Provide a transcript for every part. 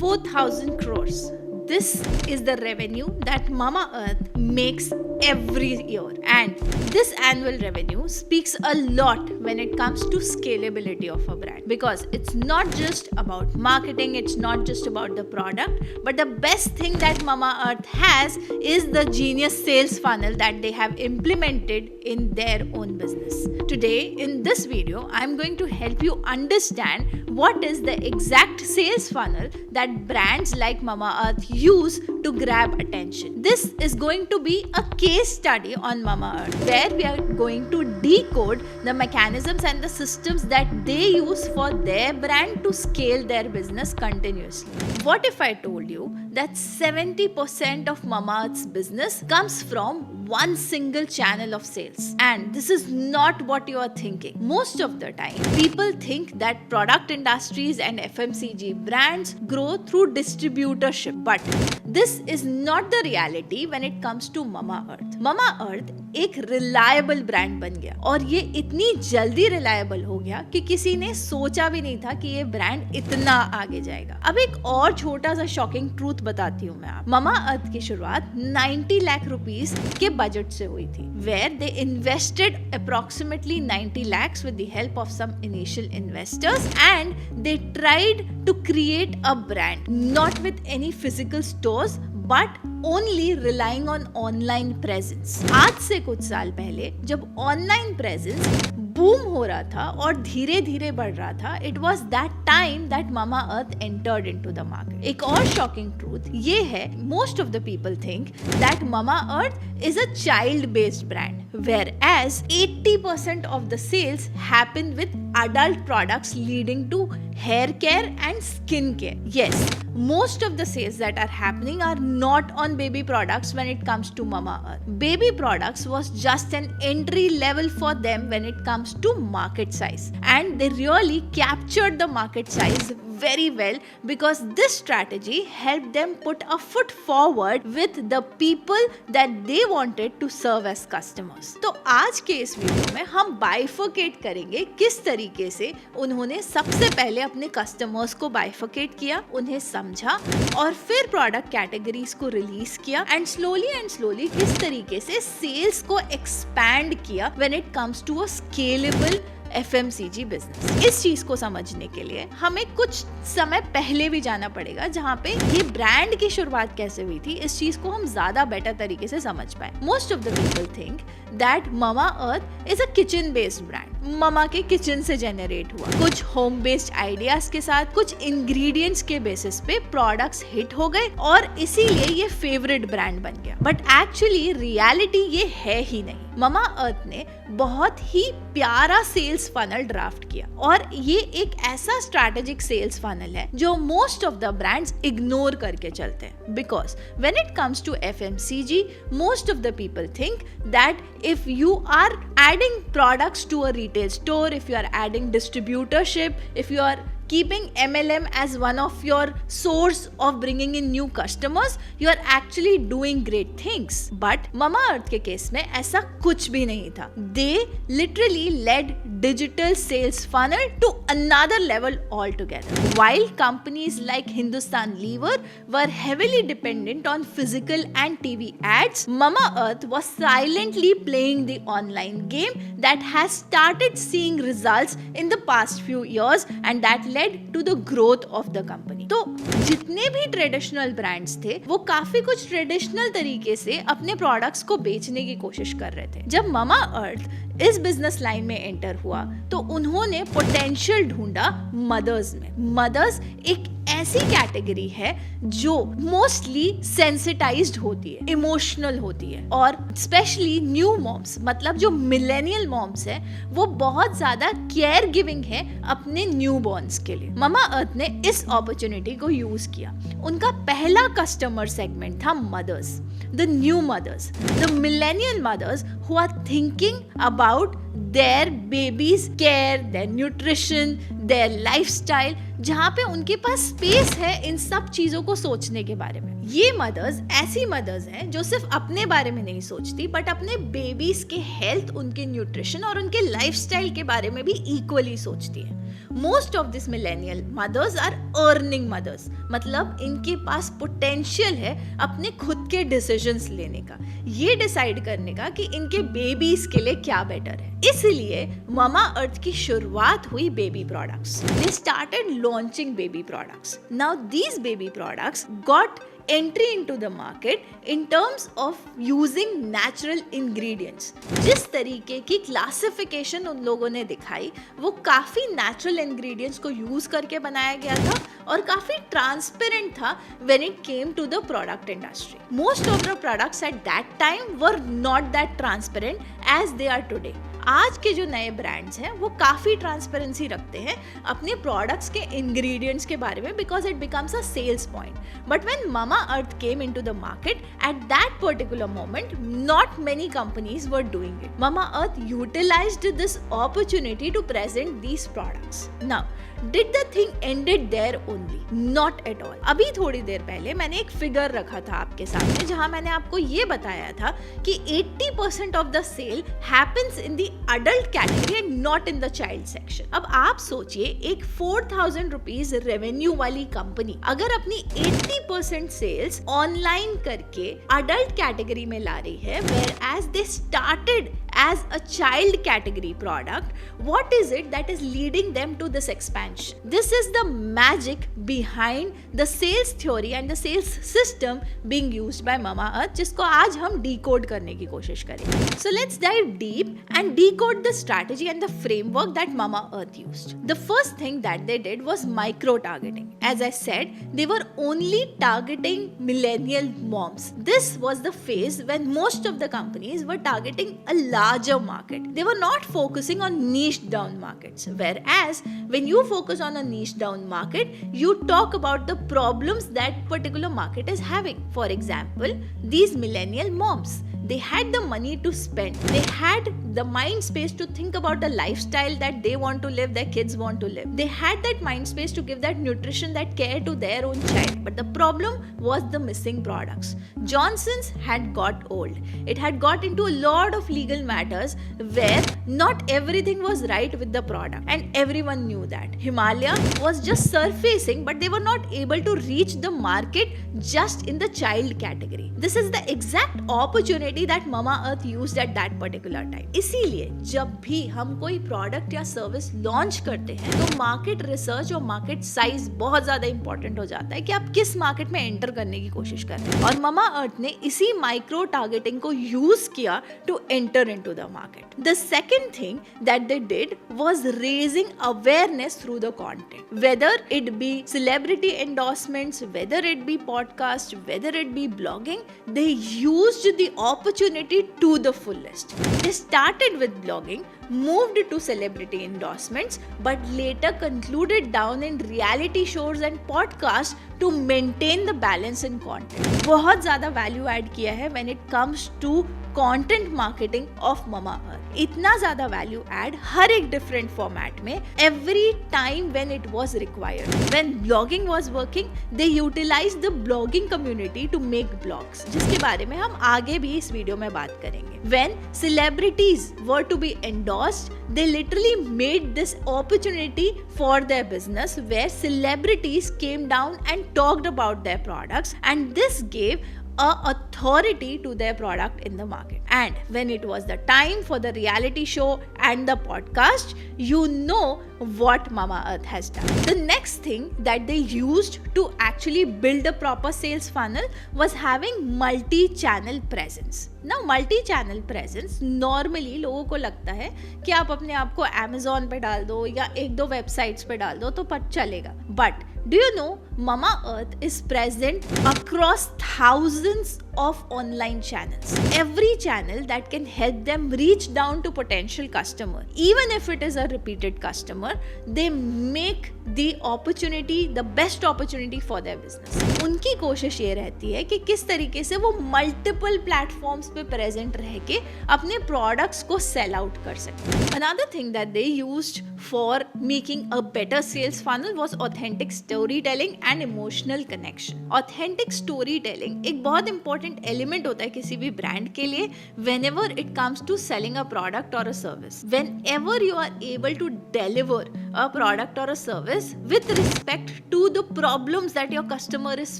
4,000 crores. This is the revenue that Mamaearth makes every year, and this annual revenue speaks a lot when it comes to scalability of a brand, because it's not just about marketing, it's not just about the product, but the best thing that Mamaearth has is the genius sales funnel that they have implemented in their own business. Today in this video, I'm going to help you understand what is the exact sales funnel that brands like Mamaearth use to grab attention. This is going to be a case study on Mamaearth, where we are going to decode the mechanisms and the systems that they use for their brand to scale their business continuously. What if I told you that 70% of Mamaearth's business comes from one single channel of sales? And this is not what you are thinking. Most of the time, people think that product industries and FMCG brands grow through distributorship, but this is not the reality when it comes to Mamaearth. Mamaearth एक reliable brand बन गया, और ये इतनी जल्दी reliable हो गया कि किसी ने सोचा भी नहीं था कि ये ब्रांड इतना आगे जाएगा। अब एक और छोटा सा शॉकिंग ट्रूथ बताती हूँ मैं आप। Mamaearth की शुरुआत 90 लाख रुपीस के बजट से हुई थी, where they invested approximately 90 lakhs with the help of some initial investors, and they tried to create a brand not with any physical stores but only relying on online presence. आज से कुछ साल पहले जब online presence boom हो रहा था और धीरे धीरे बढ़ रहा था, it was that time that Mamaearth entered into the market. एक और शॉकिंग ट्रूथ ये है, most of the people think that Mamaearth is a child based brand, whereas 80% of the sales happen with adult products leading to hair care and skin care. Yes, most of the sales that are happening are not on baby products when it comes to Mamaearth. Baby products was just an entry level for them when it comes to market size, and they really captured the market size very well, because this strategy helped them put a foot forward with the people that they wanted to serve as customers. तो आज के इस video में हम bifurcate करेंगे किस तरीके से उन्होंने सबसे पहले अपने कस्टमर्स को बाइफर्केट किया, उन्हें समझा और फिर प्रोडक्ट कैटेगरीज को रिलीज किया, एंड स्लोली किस तरीके से सेल्स को एक्सपैंड किया when it comes to a scalable FMCG business. इस चीज को समझने के लिए हमें कुछ समय पहले भी जाना पड़ेगा, जहाँ पे ये ब्रांड की शुरुआत कैसे हुई थी, इस चीज को हम ज्यादा बेटर तरीके से समझ पाए। Most of the people think that Mamaearth is a kitchen based brand. Mama के किचन से जेनरेट हुआ, कुछ होम बेस्ड आइडियाज के साथ कुछ इंग्रेडिएंट्स के बेसिस पे प्रोडक्ट्स हिट हो गए और इसीलिए ये फेवरेट ब्रांड बन गया। बट एक्चुअली रियलिटी ये है ही नहीं। Mamaearth ने बहुत ही प्यारा सेल्स फनल ड्राफ्ट किया, और ये एक ऐसा स्ट्रैटेजिक सेल्स फनल है जो most of the brands ignore करके चलते हैं, because when it comes to FMCG, most of the people think that if you are adding products to a retail store, if you are adding distributorship, if you are keeping MLM as one of your source of bringing in new customers, you are actually doing great things. But Mamaearth के case में ऐसा कुछ भी नहीं था. They literally led digital sales funnel to another level altogether. While companies like Hindustan Lever were heavily dependent on physical and TV ads, Mamaearth was silently playing the online game that has started seeing results in the past few years, and that led to the growth of the company. तो जितने भी traditional brands थे वो काफी कुछ traditional तरीके से अपने प्रोडक्ट्स को बेचने की कोशिश कर रहे थे। जब Mamaearth इस बिजनेस लाइन में एंटर हुआ तो उन्होंने पोटेंशियल ढूंढा मदर्स में। मदर्स एक ऐसी कैटेगरी है जो मोस्टली सेंसिटाइज्ड होती है, इमोशनल होती है, और स्पेशली न्यू मॉम्स, मतलब जो मिलेनियल मॉम्स है, वो बहुत ज्यादा केयर गिविंग है अपने न्यू बॉर्न्स के लिए। Mamaearth ने इस अपॉर्चुनिटी को यूज किया। उनका पहला कस्टमर सेगमेंट था mothers, the new mothers, the millennial mothers who are thinking about their baby's care, their nutrition, their lifestyle, जहाँ पे उनके पास स्पेस है इन सब चीजों को सोचने के बारे में। ये मदर्स ऐसी मदर्स हैं जो सिर्फ अपने बारे में नहीं सोचती, बट अपने बेबीज के हेल्थ, उनके न्यूट्रिशन और उनके लाइफस्टाइल के बारे में भी इक्वली सोचती हैं। Most of this millennial mothers are earning mothers, मतलब इनके पास पोटेंशियल है अपने खुद के डिसीजंस लेने का, ये डिसाइड करने का कि इनके बेबीज के लिए क्या बेटर है। इसलिए ममा अर्थ की शुरुआत हुई baby products. They started launching baby products. Now these baby products got entry into the market in terms of using natural ingredients। जिस तरीके की क्लासिफिकेशन उन लोगों ने दिखाई वो काफ़ी नेचुरल इंग्रेडिएंट्स को यूज़ करके बनाया गया था और काफ़ी ट्रांसपेरेंट था when it came to the product industry। Most of the products at that time were not that transparent as they are today। आज के जो नए ब्रांड्स हैं वो काफ़ी ट्रांसपेरेंसी रखते हैं अपने प्रोडक्ट्स के इंग्रेडिएंट्स के बारे में, because it becomes a sales point. But when Mamaearth came into the market at that particular moment, not many companies were doing it. Mamaearth utilized this opportunity to present these products. Now did the thing ended there only? Not at all. अभी थोड़ी देर पहले मैंने एक figure रखा था आपके सामने जहां मैंने आपको ये बताया था कि 80% of the sale happens in the adult category and not in the child section। अब आप सोचिए एक 4000 रुपीज रेवेन्यू वाली कंपनी अगर अपनी 80% सेल्स ऑनलाइन करके अडल्ट कैटेगरी में ला रही है, whereas they started as a child category product, what is it that is leading them to this expansion? This is the magic behind the sales theory and the sales system being used by Mama Earth, जिसको आज हम decode करने की कोशिश करेंगे। So let's dive deep and decode the strategy and the framework that Mama Earth used. The first thing that they did was micro targeting. As I said, they were only targeting millennial moms. This was the phase when most of the companies were targeting a larger market. They were not focusing on niche down markets. Whereas when you focus on a niche down market, you talk about the problems that particular market is having. For example, these millennial moms, they had the money to spend. They had the mind space to think about the lifestyle that they want to live, their kids want to live. They had that mind space to give that nutrition, that care to their own child. But the problem was the missing products. Johnson's had got old. It had got into a lot of legal matters where not everything was right with the product, and everyone knew that. Himalaya was just surfacing, but they were not able to reach the market just in the child category. This is the exact opportunity that Mama Earth used at that particular time. इसीलिए जब भी हम कोई product या service launch करते हैं तो market research और मार्केट साइज बहुत ज्यादा इंपॉर्टेंट हो जाता है कि आप किस मार्केट में एंटर करने की कोशिश कर रहे हैं। और ममा अर्थ ने इसी माइक्रो टारगेटिंग को यूज किया to enter into the market. The second thing that they did was raising awareness through the content, whether it be celebrity endorsements, whether it be podcast, whether it be blogging, they used the opportunity to the fullest. They started with blogging, moved to celebrity endorsements, but later concluded down in reality shows and podcasts to maintain the balance in content. बहुत ज़्यादा value add किया है when it comes to content marketing of Mama Earth. इतना ज़्यादा value add हर एक different format में every time when it was required. When blogging was working, they utilized the blogging community to make blogs, जिसके बारे में हम आगे भी इस वीडियो में बात करेंगे. When celebrities were to be endorsed, they literally made this opportunity for their business where celebrities came down and talked about their products, and this gave authority to their product in the market. And when it was the time for the reality show and the podcast, you know what Mama Earth has done. The next thing that they used to actually build a proper sales funnel was having multi-channel presence. Now multi-channel presence normally लोगों को लगता है कि आप अपने आप को Amazon पे डाल दो या एक दो वेबसाइट्स पे डाल दो तो पता चलेगा. But do you know Mama Earth is present across thousands of online channels. Every channel that can help them reach down to potential customer, even if it is a repeated customer, they make the opportunity the best opportunity for their business. उनकी कोशिश ये रहती है कि किस तरीके से वो मल्टीपल प्लेटफॉर्म्स पे प्रेजेंट रह के अपने प्रोडक्ट्स को सेल आउट कर सकें. Another thing that they used for making a better sales funnel was authentic storytelling and emotional connection. Authentic storytelling एक बहुत important element होता है किसी भी ब्रांड के लिए whenever it comes to selling a product or a service. Whenever you are able to deliver a product or a service with respect to the problems that your customer is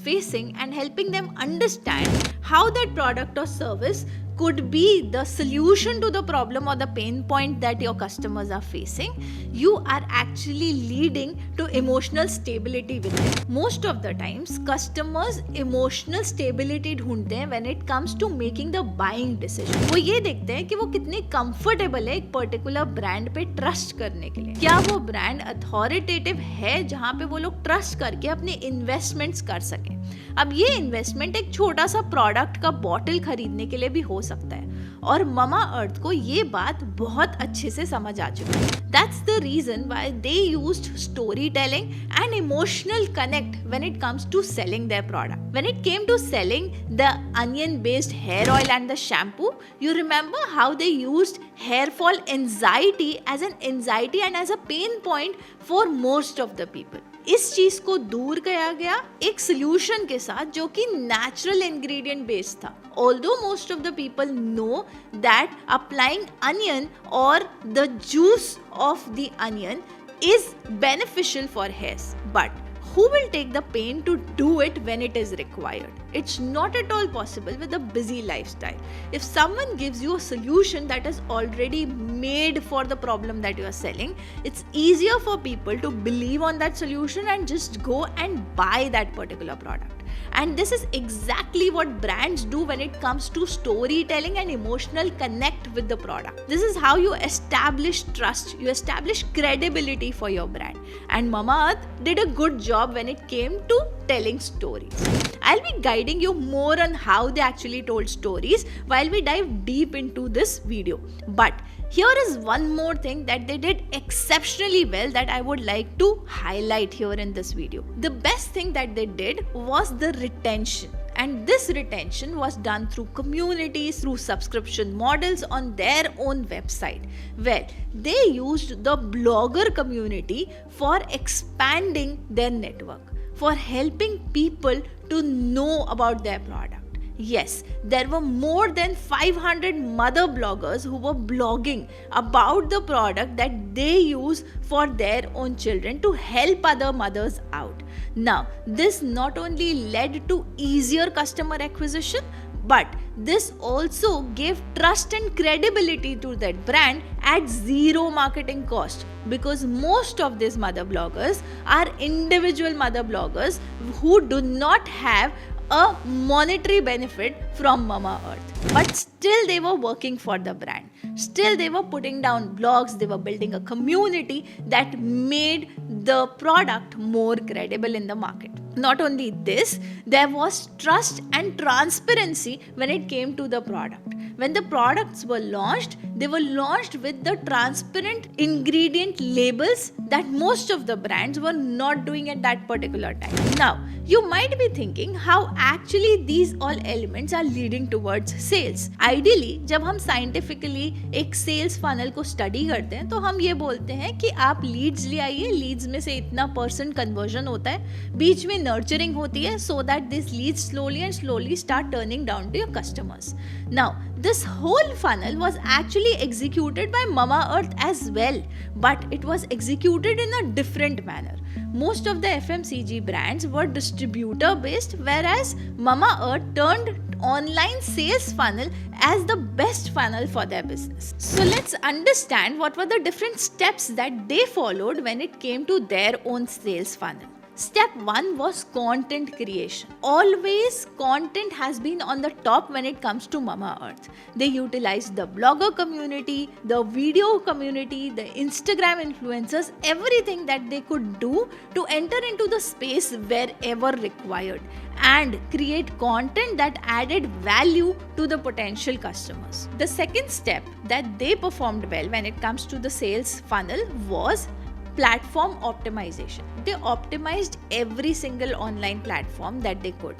facing and helping them understand how that product or service could be the solution to the problem or the pain point that your customers are facing, you are actually leading to emotional stability with them. Most of the times, customers emotional stability ढूंढते हैं when it comes to making the buying decision. वो ये देखते हैं कि वो कितने comfortable है एक particular brand पे trust करने के लिए. क्या वो brand authoritative है जहाँ पे वो लोग trust करके अपने investments कर सकें. अब ये इन्वेस्टमेंट एक छोटा सा प्रोडक्ट का बॉटल खरीदने के लिए भी हो सकता है और ममा अर्थ को ये बात बहुत अच्छे से समझ आ चुकी है. That's the reason why they used storytelling and emotional connect when it comes to selling their product. When it came to selling the onion-based hair oil and the shampoo, you remember how they used hair fall anxiety as an anxiety and as a pain point for most of the people. इस चीज को दूर किया गया एक solution के साथ जो कि नेचुरल इंग्रेडिएंट बेस्ड था. Although most of the people know that applying onion or the juice of the onion is beneficial for hairs, but who will take the pain to do it when it is required? It's not at all possible with a busy lifestyle. If someone gives you a solution that is already made for the problem that you are selling, it's easier for people to believe on that solution and just go and buy that particular product. And this is exactly what brands do when it comes to storytelling and emotional connect with the product. This is how you establish trust, you establish credibility for your brand. And Mamaearth did a good job when it came to telling stories. I'll be guiding you more on how they actually told stories while we dive deep into this video. But here is one more thing that they did exceptionally well that I would like to highlight here in this video. The best thing that they did was the retention. And this retention was done through communities, through subscription models on their own website. Well, they used the blogger community for expanding their network, for helping people to know about their product. Yes, there were more than 500 mother bloggers who were blogging about the product that they use for their own children to help other mothers out. Now, this not only led to easier customer acquisition, but this also gave trust and credibility to that brand at zero marketing cost, because most of these mother bloggers are individual mother bloggers who do not have a monetary benefit from Mamaearth. But still they were working for the brand. Still they were putting down blogs, they were building a community that made the product more credible in the market. Not only this, there was trust and transparency when it came to the product. When the products were launched, they were launched with the transparent ingredient labels that most of the brands were not doing at that particular time. Now, you might be thinking how actually these all elements are leading towards sales. Ideally, जब हम scientifically एक sales funnel को study करते हैं तो हम ये बोलते हैं कि आप leads ले आइए, leads में से इतना % conversion होता है, बीच में nurturing होती है so that these leads slowly and slowly start turning down to your customers. Now, this whole funnel was actually executed by Mamaearth as well, but it was executed in a different manner. Most of the FMCG brands were distributor based, whereas Mamaearth turned online sales funnel as the best funnel for their business. So let's understand what were the different steps that they followed when it came to their own sales funnel. Step 1 was content creation. Always content has been on the top when it comes to Mamaearth. They utilized the blogger community, the video community, the Instagram influencers, everything that they could do to enter into the space wherever required and create content that added value to the potential customers. The second step that they performed well when it comes to the sales funnel was platform optimization. They optimized every single online platform that they could.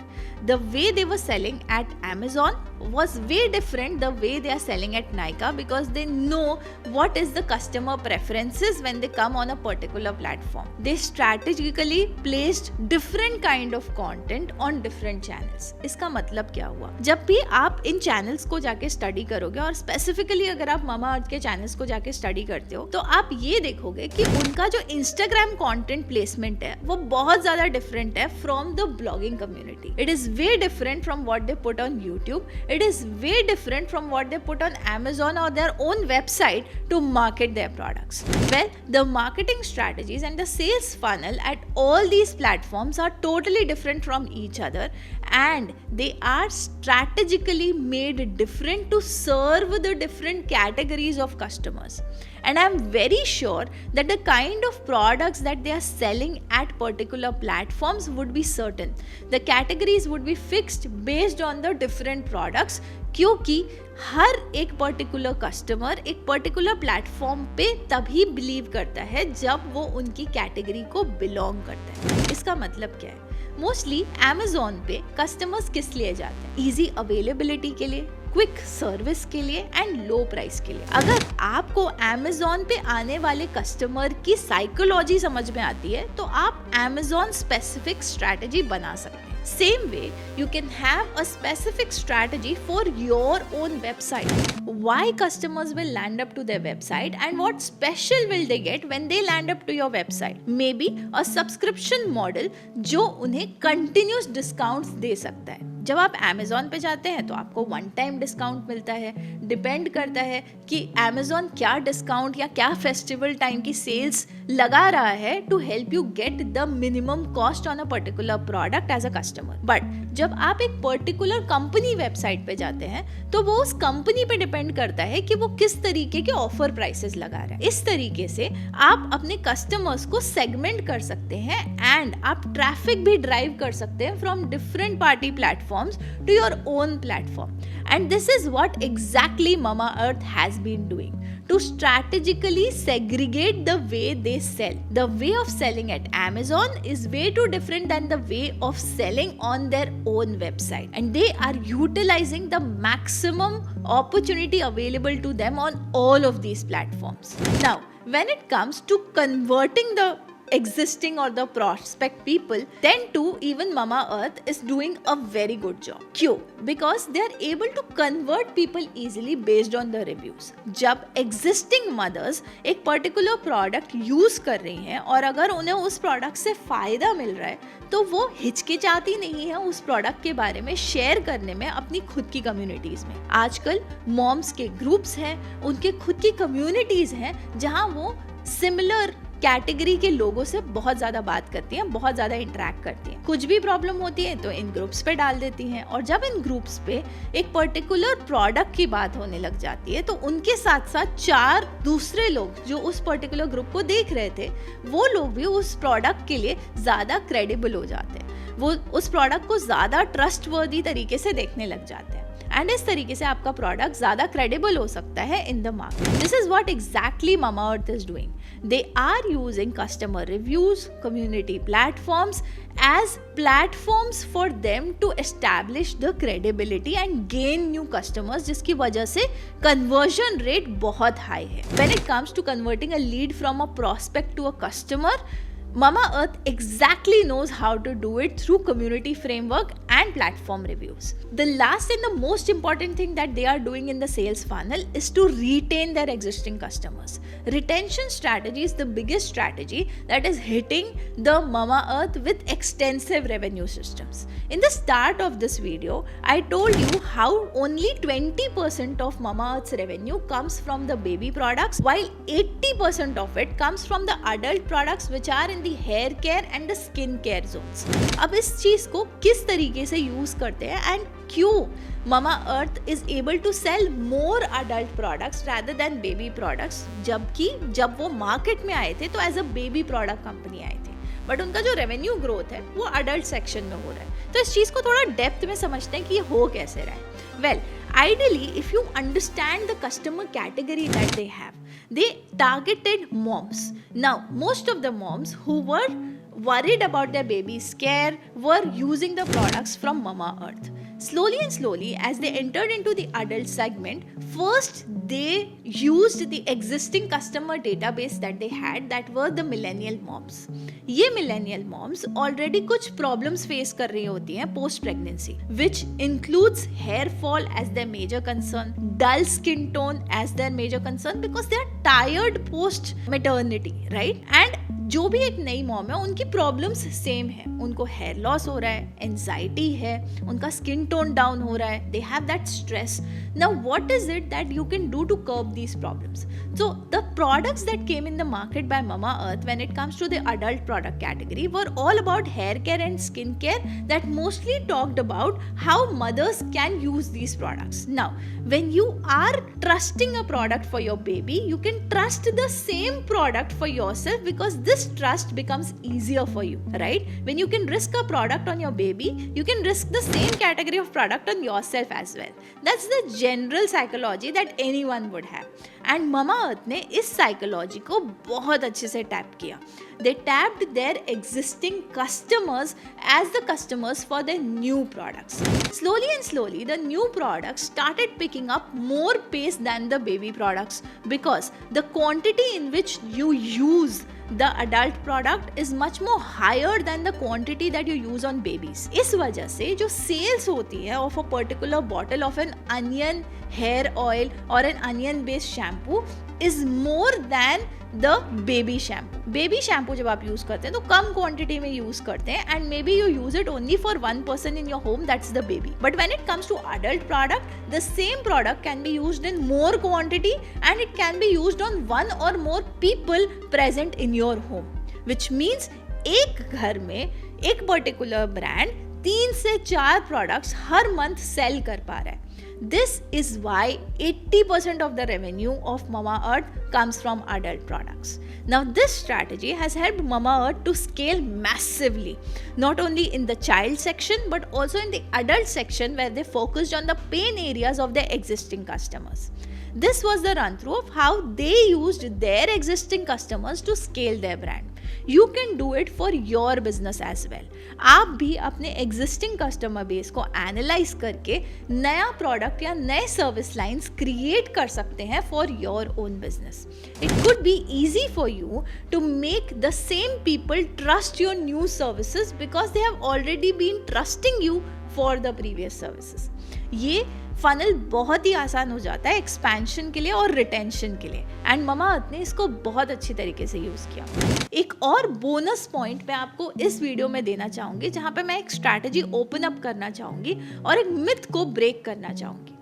The way they were selling at Amazon was way different the way they are selling at Nykaa, because they know what is the customer preferences when they come on a particular platform. They strategically placed different kind of content on different channels. इसका मतलब क्या हुआ? जब भी आप इन channels को जाके study करोगे और specifically अगर आप Mamaearth के channels को जाके study करते हो तो आप ये देखोगे कि उनका उनका जो इंस्टाग्राम कंटेंट प्लेसमेंट है वो बहुत ज्यादा डिफरेंट है from the blogging community. It is way different from what they put on YouTube. It is way different from what they put on Amazon or their own website to market their products. Well, the marketing strategies and the sales funnel at all these platforms are totally different from each other, and they are strategically made different to serve the different categories of customers. And I'm very sure that the kind of products that they are selling at particular platforms would be certain. The categories would be fixed based on the different products, क्योंकि हर एक particular customer एक particular platform पे तभी believe करता है जब वो उनकी कैटेगरी को बिलोंग करता है. इसका मतलब क्या है? मोस्टली Amazon पे कस्टमर्स किस लिए जाते हैं? इजी अवेलेबिलिटी के लिए, क्विक सर्विस के लिए एंड लो प्राइस के लिए. अगर आपको Amazon पे आने वाले कस्टमर की साइकोलॉजी समझ में आती है तो आप Amazon स्पेसिफिक स्ट्रैटेजी बना सकते हैं. Same way, you can have a specific strategy for your own website. Why customers will land up to their website and what special will they get when they land up to your website? Maybe a subscription model जो उन्हें continuous discounts दे सकता है. जब आप Amazon पे जाते हैं तो आपको वन टाइम डिस्काउंट मिलता है. डिपेंड करता है कि Amazon क्या डिस्काउंट या क्या फेस्टिवल टाइम की सेल्स लगा रहा है to help you get the minimum cost on a particular product as a customer. But जब आप एक पर्टिकुलर कंपनी वेबसाइट पे जाते हैं तो वो उस कंपनी पे डिपेंड करता है कि वो किस तरीके के ऑफर प्राइसेस लगा रहा है. इस तरीके से आप अपने कस्टमर्स को सेगमेंट कर सकते हैं एंड आप ट्रैफिक भी ड्राइव कर सकते हैं from different party platforms to your own platform. And this is what exactly Mamaearth has been doing, to strategically segregate the way they sell. The way of selling at Amazon is way too different than the way of selling on their own website, and they are utilizing the maximum opportunity available to them on all of these platforms. Now, when it comes to converting the existing or the prospect people, then too even Mamaearth is doing a very good job. क्यों? Because they are able to convert people easily based on the reviews. जब existing mothers एक particular product use कर रही हैं और अगर उन्हें उस product से फायदा मिल रहा है तो वो हिचकिचाती नहीं है उस प्रोडक्ट के बारे में शेयर करने में अपनी खुद की कम्युनिटीज में. आजकल मॉम्स के ग्रुप्स हैं, उनके खुद की कम्युनिटीज हैं जहां वो सिमिलर कैटेगरी के लोगों से बहुत ज़्यादा बात करती हैं, बहुत ज़्यादा इंटरेक्ट करती हैं. कुछ भी प्रॉब्लम होती है तो इन ग्रुप्स पे डाल देती हैं, और जब इन ग्रुप्स पे एक पर्टिकुलर प्रोडक्ट की बात होने लग जाती है तो उनके साथ साथ 4 दूसरे लोग जो उस पर्टिकुलर ग्रुप को देख रहे थे वो लोग भी उस प्रोडक्ट के लिए ज़्यादा क्रेडिबल हो जाते हैं. वो उस प्रोडक्ट को ज़्यादा ट्रस्टवर्दी तरीके से देखने लग जाते हैं एंड इस तरीके से आपका प्रोडक्ट ज़्यादा क्रेडिबल हो सकता है in the market. This is what exactly Mamaearth is doing. They are using customer reviews, community platforms as platforms for them to establish the credibility and gain new customers, जिसकी वजह से conversion rate बहुत high है. When it comes to converting a lead from a prospect to a customer, Mamaearth exactly knows how to do it through community framework and platform reviews. The last and the most important thing that they are doing in the sales funnel is to retain their existing customers. Retention strategy is the biggest strategy that is hitting the Mamaearth with extensive revenue systems. In the start of this video, I told you how only 20% of Mamaearth's revenue comes from the baby products, while 80% of it comes from the adult products which are in the hair care and the skin care zones. अब इस चीज को किस तरीके से use करते हैं and क्यों Mamaearth is able to sell more adult products rather than baby products, जबकि जब वो मार्केट में आए थे तो as a baby product company आए थे, बट उनका जो रेवेन्यू ग्रोथ है वो अडल्ट सेक्शन में हो रहा है. तो इस चीज को थोड़ा डेप्थ में समझते हैं कि ये हो कैसे रहा है. Well, ideally, if you understand the customer category that they have, they targeted moms. Now, most of the moms who were worried about their baby's care were using the products from Mamaearth. Slowly and slowly, as they entered into the adult segment, first they used the existing customer database that they had, that were the millennial moms. ये millennial moms already कुछ problems face कर रही होती हैं post pregnancy, which includes hair fall as their major concern, dull skin tone as their major concern, because they are tired post maternity, right? And जो भी एक नई मॉम है उनकी प्रॉब्लम्स सेम है, उनको हेयर लॉस हो रहा है, एंजाइटी है, उनका स्किन टोन डाउन हो रहा है, they have that stress. Now what is it that you can do to curb these problems? So the products that came in the market by Mamaearth when it comes to the adult product category were all about hair care and skin care, that mostly talked about how mothers can use these products. Now, when you are trusting a product for your baby, you can trust the same product for yourself, because this trust becomes easier for you, right? When you can risk a product on your baby, you can risk the same category of product on yourself as well. That's the general psychology that anyone would have. And Mamaearth ने इस psychology को बहुत अच्छे से tap किया. They tapped their existing customers as the customers for their new products. Slowly and slowly, the new products started picking up more pace than the baby products, because the quantity in which you use the adult product is much more higher than the quantity that you use on babies. इस वजह से जो sales होती है of a particular bottle of an onion hair oil or an onion based shampoo is more than the baby shampoo. Baby shampoo जब आप use करते हैं तो कम क्वांटिटी में यूज करते हैं, and maybe you use it only for one person in your home, that's the baby. But when it comes to adult product, the same product can be used in more quantity and it can be used on one or more people present in your home, which means एक घर में एक particular brand 3 से 4 products हर month cell कर पा रहा है. This is why 80% of the revenue of Mamaearth comes from adult products. Now, this strategy has helped Mamaearth to scale massively, not only in the child section but also in the adult section, where they focused on the pain areas of their existing customers. This was the run through of how they used their existing customers to scale their brand. You can do it for your business as well. आप भी अपने existing customer base को analyze करके नया product या नए service lines create कर सकते हैं for your own business. It could be easy for you to make the same people trust your new services because they have already been trusting you for the previous services. ये funnel बहुत ही आसान हो जाता है expansion के लिए और retention के लिए, एंड Mamaearth ने इसको बहुत अच्छी तरीके से यूज़ किया. एक और बोनस पॉइंट मैं आपको इस वीडियो में देना चाहूँगी, जहाँ पे मैं एक स्ट्रैटेजी ओपन अप करना चाहूँगी और एक मिथ को ब्रेक करना चाहूँगी.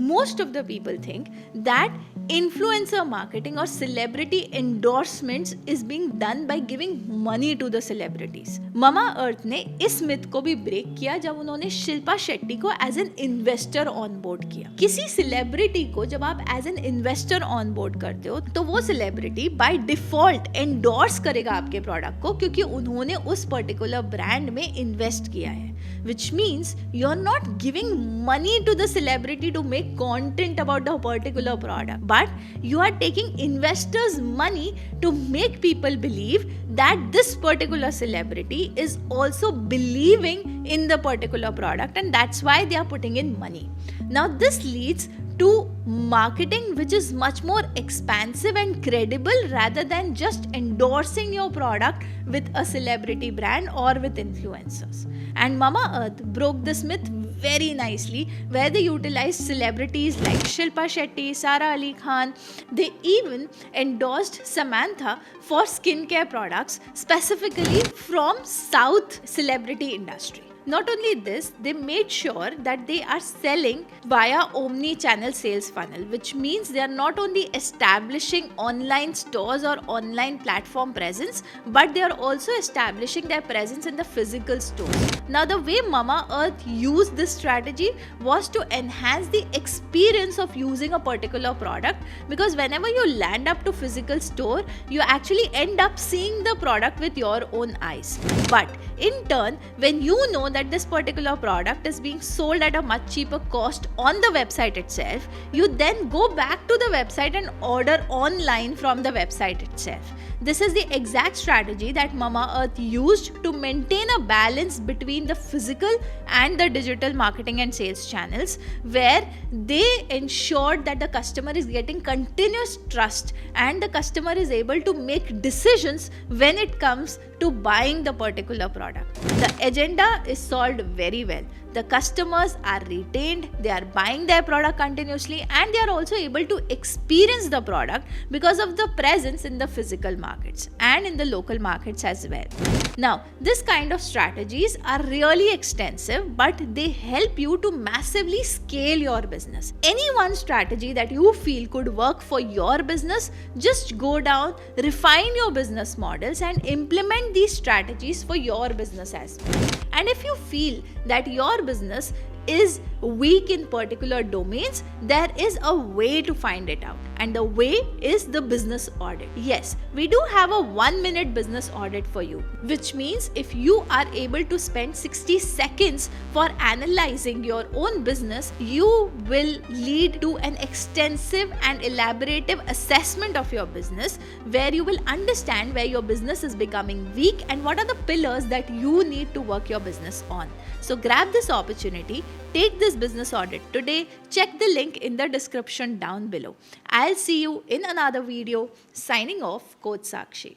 Most of the people think that influencer marketing or celebrity endorsements is being done by giving money to the celebrities. Mamaearth ने इस मिथ को भी ब्रेक किया जब उन्होंने शिल्पा शेट्टी को as an investor on board किया. किसी सेलिब्रिटी को जब आप as an investor on board करते हो तो वो सेलिब्रिटी बाय डिफॉल्ट एंडोर्स करेगा आपके प्रोडक्ट को, क्योंकि उन्होंने उस पर्टिकुलर ब्रांड में इन्वेस्ट किया है. Which means you're not giving money to the celebrity to make content about the particular product, but you are taking investors' money to make people believe that this particular celebrity is also believing in the particular product, and that's why they are putting in money. Now this leads to marketing which is much more expansive and credible rather than just endorsing your product with a celebrity brand or with influencers. And Mamaearth broke this myth very nicely, where they utilized celebrities like Shilpa Shetty, Sara Ali Khan. They even endorsed Samantha for skincare products specifically from South celebrity industry. Not only this, they made sure that they are selling via omni-channel sales funnel, which means they are not only establishing online stores or online platform presence, but they are also establishing their presence in the physical stores. Now, the way Mamaearth used this strategy was to enhance the experience of using a particular product, because whenever you land up to physical store, you actually end up seeing the product with your own eyes. But in turn, when you know that this particular product is being sold at a much cheaper cost on the website itself, you then go back to the website and order online from the website itself. This is the exact strategy that Mamaearth used to maintain a balance between the physical and the digital marketing and sales channels, where they ensured that the customer is getting continuous trust and the customer is able to make decisions when it comes to buying the particular product. The agenda is solved very well. The customers are retained, they are buying their product continuously, and they are also able to experience the product because of the presence in the physical markets and in the local markets as well. Now, this kind of strategies are really extensive, but they help you to massively scale your business. Any one strategy that you feel could work for your business, just go down, refine your business models, and implement these strategies for your business as well. And if you feel that your business is weak in particular domains, there is a way to find it out, and the way is the business audit. Yes, we do have a 1-minute business audit for you, which means if you are able to spend 60 seconds for analyzing your own business, you will lead to an extensive and elaborative assessment of your business, where you will understand where your business is becoming weak and what are the pillars that you need to work your business on. So grab this opportunity, take this business audit today, check the link in the description down below. I'll see you in another video. Signing off, Coach Sakshi.